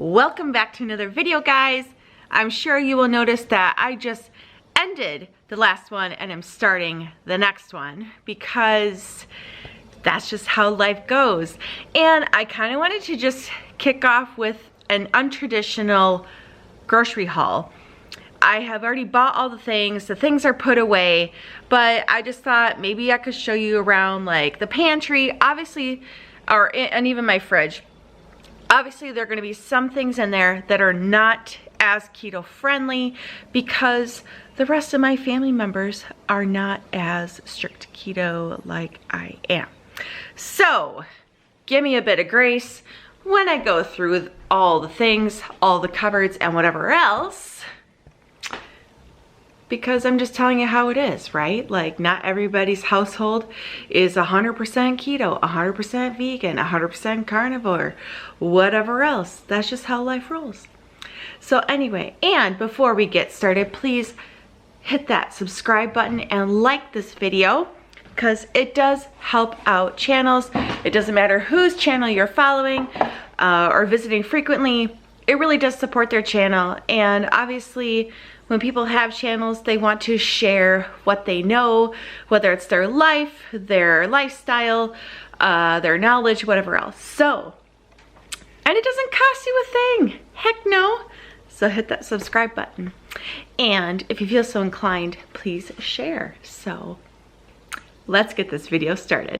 Welcome back to another video, guys. I'm sure you will notice that I just ended the last one and I'm starting the next one because that's just how life goes. And I kind of wanted to just kick off with an untraditional grocery haul. I have already bought all the things are put away, but I just thought maybe I could show you around like the pantry, obviously, and even my fridge. Obviously, there are gonna be some things in there that are not as keto friendly because the rest of my family members are not as strict keto like I am. So, give me a bit of grace when I go through all the things, all the cupboards and whatever else, because I'm just telling you how it is, right? Like, not everybody's household is 100% keto, 100% vegan, 100% carnivore, whatever else. That's just how life rolls. So anyway, and before we get started, please hit that subscribe button and like this video because it does help out channels. It doesn't matter whose channel you're following or visiting frequently. It really does support their channel. And obviously, when people have channels, they want to share what they know, whether it's their life, their lifestyle, their knowledge, whatever else. So, and it doesn't cost you a thing. Heck no. So hit that subscribe button. And if you feel so inclined, please share. So let's get this video started.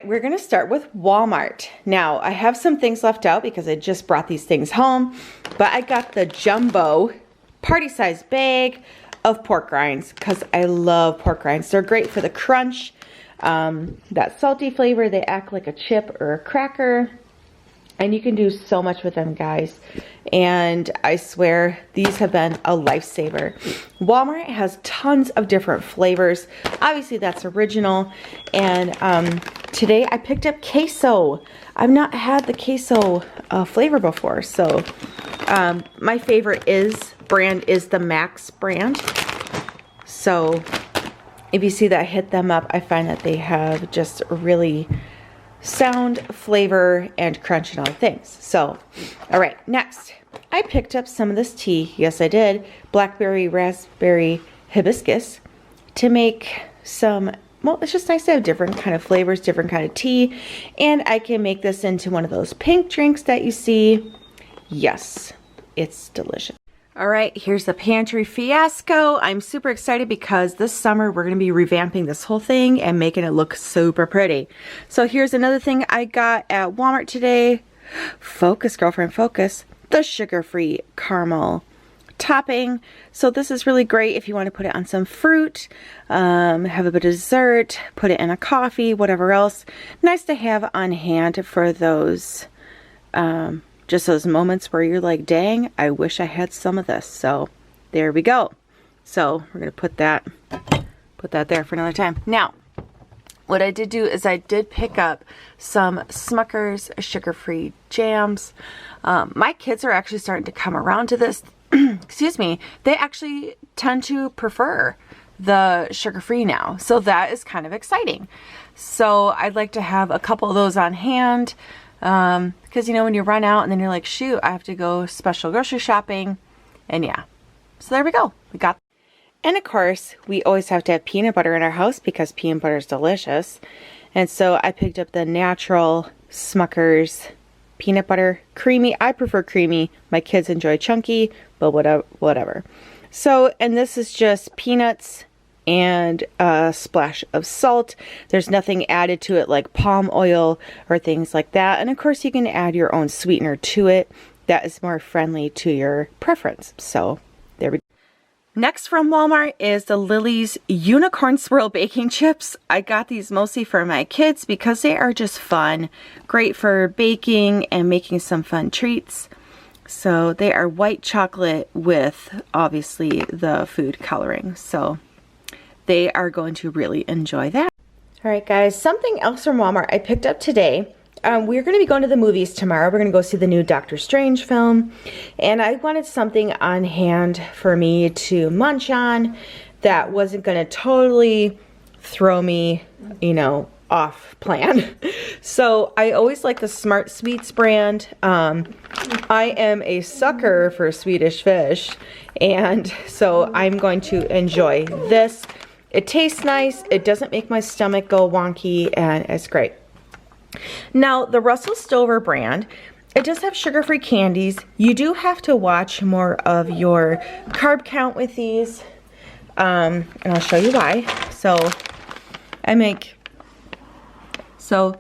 We're gonna start with Walmart. Now, I have some things left out because I just brought these things home, but I got the jumbo party-size bag of pork rinds because I love pork rinds. They're great for the crunch, that salty flavor. They act like a chip or a cracker, and you can do so much with them, guys. And I swear, these have been a lifesaver. Walmart has tons of different flavors. Obviously, that's original. And today I picked up queso. I've not had the queso flavor before. So my favorite brand is the Max brand. So if you see that I hit them up, I find that they have just really sound, flavor, and crunch and all things. So, all right, next, I picked up some of this tea. Yes, I did. Blackberry, raspberry, hibiscus to make some, well, it's just nice to have different kind of flavors, different kind of tea. And I can make this into one of those pink drinks that you see. Yes, it's delicious. All right, here's the pantry fiasco. I'm super excited because this summer we're gonna be revamping this whole thing and making it look super pretty. So here's another thing I got at Walmart today. Focus, girlfriend, focus. The sugar-free caramel topping. So this is really great if you want to put it on some fruit, have a bit of dessert, put it in a coffee, whatever else. Nice to have on hand for those just those moments where you're like, dang, I wish I had some of this. So there we go. So we're gonna put that there for another time. Now, what I did do is I did pick up some Smuckers sugar-free jams. My kids are actually starting to come around to this. Excuse me. They actually tend to prefer the sugar-free now. So that is kind of exciting. So I'd like to have a couple of those on hand. Because, you know, when you run out and then you're like, shoot, I have to go special grocery shopping. And yeah, so there we go. We got. And of course, we always have to have peanut butter in our house because peanut butter is delicious. And so I picked up the natural Smuckers peanut butter, creamy. I prefer creamy. My kids enjoy chunky, but whatever. So, and this is just peanuts and a splash of salt. There's nothing added to it like palm oil or things like that. And of course you can add your own sweetener to it that is more friendly to your preference. So there we go. Next from Walmart is the Lily's Unicorn Swirl Baking Chips. I got these mostly for my kids because they are just fun. Great for baking and making some fun treats. So they are white chocolate with obviously the food coloring. So they are going to really enjoy that. All right, guys, something else from Walmart I picked up today. We're going to be going to the movies tomorrow. We're going to go see the new Doctor Strange film. And I wanted something on hand for me to munch on that wasn't going to totally throw me, you know, off plan. So I always like the Smart Sweets brand. I am a sucker for Swedish fish, and so I'm going to enjoy this. It tastes nice, it doesn't make my stomach go wonky, and it's great. Now, the Russell Stover brand, it does have sugar-free candies. You do have to watch more of your carb count with these, and I'll show you why. So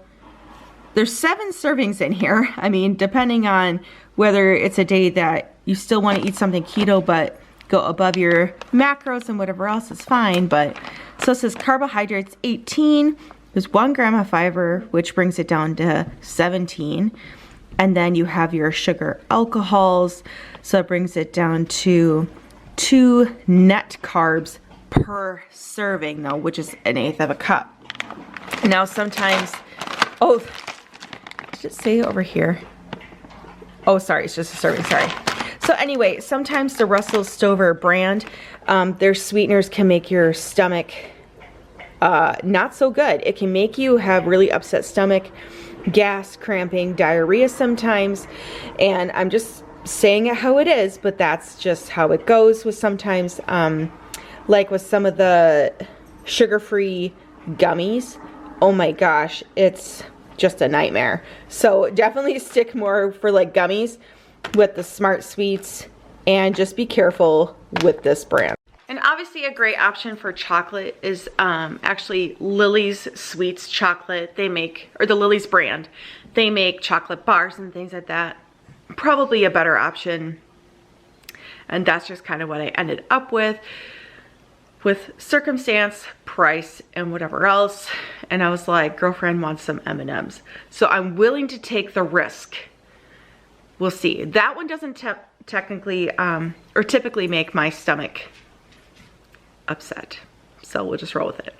there's 7 servings in here. I mean, depending on whether it's a day that you still want to eat something keto but go above your macros and whatever else is fine. But so it says carbohydrates 18. There's 1 gram of fiber, which brings it down to 17. And then you have your sugar alcohols, so it brings it down to 2 net carbs per serving, though, which is 1/8 of a cup. Now sometimes, oh, did it say over here? Oh, sorry, it's just a serving, sorry. So anyway, sometimes the Russell Stover brand, their sweeteners can make your stomach not so good. It can make you have really upset stomach, gas, cramping, diarrhea sometimes, and I'm just saying it how it is, but that's just how it goes with sometimes, like with some of the sugar-free gummies. Oh my gosh, it's just a nightmare. So definitely stick more for like gummies with the Smart Sweets, and just be careful with this brand. And obviously a great option for chocolate is actually Lily's Sweets chocolate. They make, or the Lily's brand, they make chocolate bars and things like that. Probably a better option. And that's just kind of what I ended up with circumstance, price, and whatever else. And I was like, girlfriend wants some M&Ms. So I'm willing to take the risk. We'll see. That one doesn't technically, or typically make my stomach upset. So we'll just roll with it.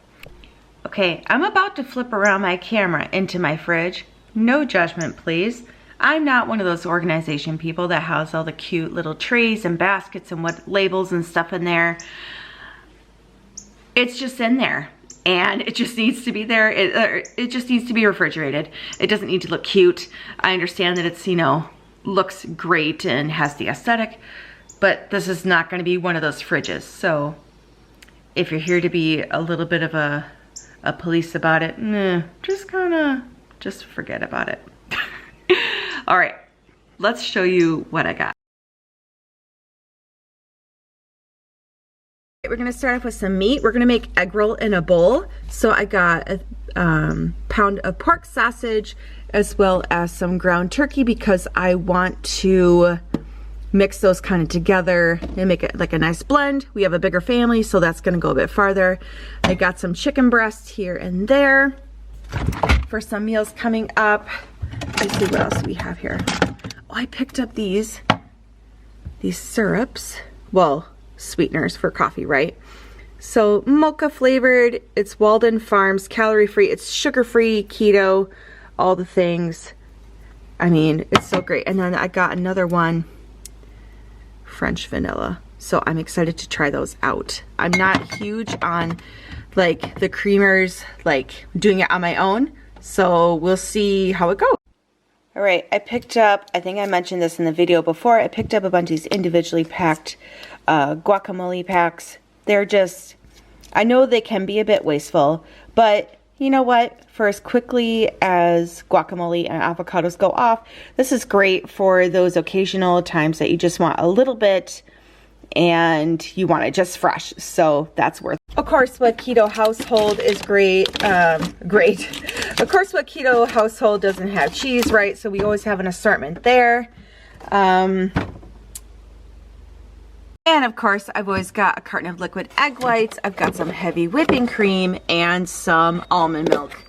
Okay, I'm about to flip around my camera into my fridge. No judgment, please. I'm not one of those organization people that has all the cute little trays and baskets and what labels and stuff in there. It's just in there, and it just needs to be there. It just needs to be refrigerated. It doesn't need to look cute. I understand that it's, you know, looks great and has the aesthetic, but this is not going to be one of those fridges. So if you're here to be a little bit of a police about it, just forget about it. All right, let's show you what I got. We're gonna start off with some meat. We're gonna make egg roll in a bowl. So I got a pound of pork sausage as well as some ground turkey because I want to mix those kind of together and make it like a nice blend. We have a bigger family, so that's gonna go a bit farther. I got some chicken breast here and there for some meals coming up. Let's see what else we have here. Oh, I picked up these syrups. Well, sweeteners for coffee, right? So mocha flavored, it's Walden Farms, calorie free, it's sugar free, keto, all the things. I mean, it's so great. And then I got another one, French vanilla. So I'm excited to try those out. I'm not huge on like the creamers, like doing it on my own. So we'll see how it goes. All right, I picked up, I think I mentioned this in the video before, I picked up a bunch of these individually packed guacamole packs. They're just, I know they can be a bit wasteful, but you know what? For as quickly as guacamole and avocados go off, this is great for those occasional times that you just want a little bit and you want it just fresh. So that's worth it. Of course, what keto household is great. Of course, what keto household doesn't have cheese, right? So we always have an assortment there. And of course, I've always got a carton of liquid egg whites. I've got some heavy whipping cream and some almond milk.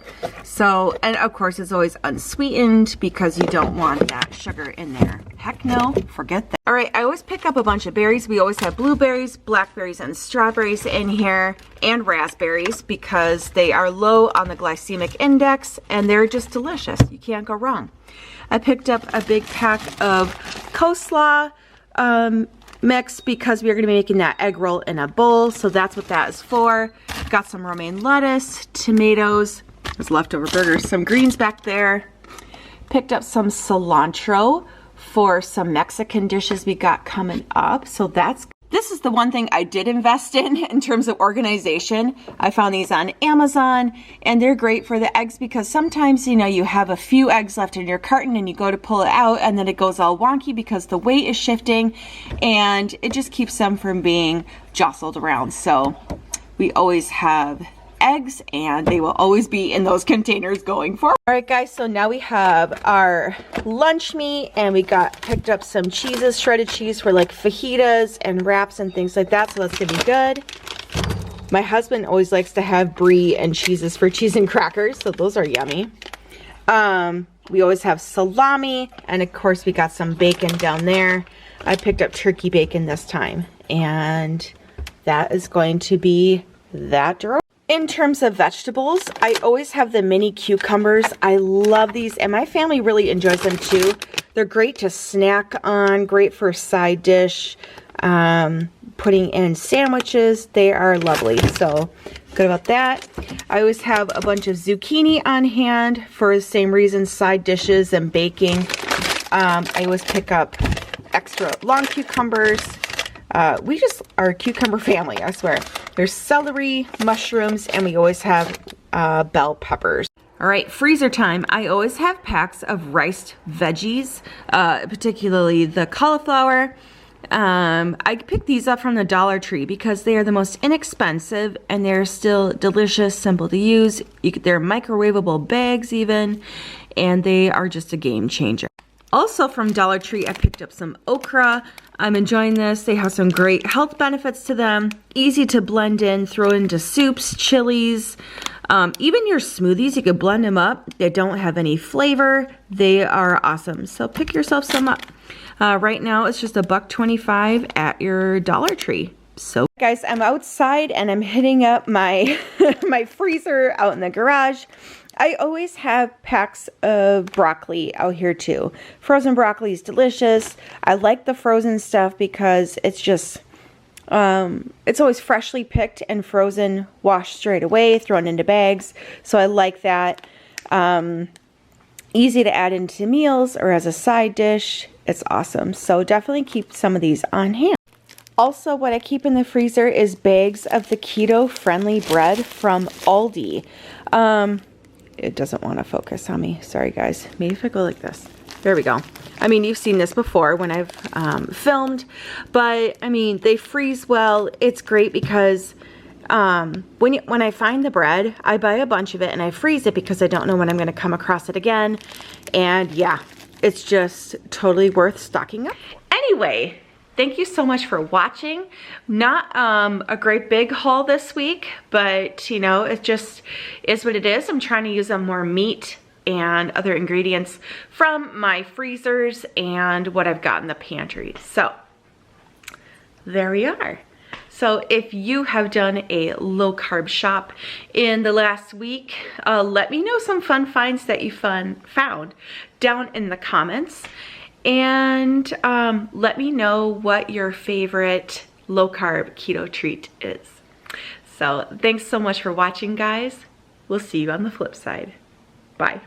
So, and of course, it's always unsweetened because you don't want that sugar in there. Heck no, forget that. All right, I always pick up a bunch of berries. We always have blueberries, blackberries, and strawberries in here, and raspberries because they are low on the glycemic index and they're just delicious. You can't go wrong. I picked up a big pack of coleslaw mix because we are going to be making that egg roll in a bowl. So that's what that is for. Got some romaine lettuce, tomatoes, There's leftover burgers. Some greens back there. Picked up some cilantro for some Mexican dishes we got coming up. So this is the one thing I did invest in terms of organization. I found these on Amazon, and they're great for the eggs because sometimes, you know, you have a few eggs left in your carton and you go to pull it out and then it goes all wonky because the weight is shifting, and it just keeps them from being jostled around. So we always have eggs, and they will always be in those containers going forward. All right, guys, so now we have our lunch meat, and we picked up some cheeses, shredded cheese for like fajitas and wraps and things like that, so that's gonna be good. My husband always likes to have brie and cheeses for cheese and crackers, so those are yummy. We always have salami, and of course we got some bacon down there. I picked up turkey bacon this time, and that is going to be that drawer. In terms of vegetables, I always have the mini cucumbers. I love these, and my family really enjoys them too. They're great to snack on, great for a side dish, putting in sandwiches. They are lovely, so good about that. I always have a bunch of zucchini on hand for the same reason, side dishes and baking. I always pick up extra long cucumbers. We just are a cucumber family, I swear. There's celery, mushrooms, and we always have bell peppers. All right, freezer time. I always have packs of riced veggies, particularly the cauliflower. I picked these up from the Dollar Tree because they are the most inexpensive, and they're still delicious, simple to use. They're microwavable bags even, and they are just a game changer. Also from Dollar Tree, I picked up some okra. I'm enjoying this. They have some great health benefits to them. Easy to blend in, throw into soups, chilies, even your smoothies. You could blend them up. They don't have any flavor. They are awesome. So pick yourself some up. Right now, it's just $1.25 at your Dollar Tree. So guys, I'm outside and I'm hitting up my my freezer out in the garage. I always have packs of broccoli out here too. Frozen broccoli is delicious. I like the frozen stuff because it's just, it's always freshly picked and frozen, washed straight away, thrown into bags. So I like that. Easy to add into meals or as a side dish. It's awesome. So definitely keep some of these on hand. Also, what I keep in the freezer is bags of the keto-friendly bread from Aldi. It doesn't want to focus on me. Sorry, guys. Maybe if I go like this. There we go. I mean, you've seen this before when I've filmed, but I mean, they freeze well. It's great because when I find the bread, I buy a bunch of it and I freeze it because I don't know when I'm going to come across it again. And yeah, it's just totally worth stocking up. Anyway, thank you so much for watching. Not a great big haul this week, but you know, it just is what it is. I'm trying to use up more meat and other ingredients from my freezers and what I've got in the pantry. So there we are. So if you have done a low carb shop in the last week, let me know some fun finds that you found down in the comments. And let me know what your favorite low carb keto treat is. So thanks so much for watching, guys. We'll see you on the flip side. Bye.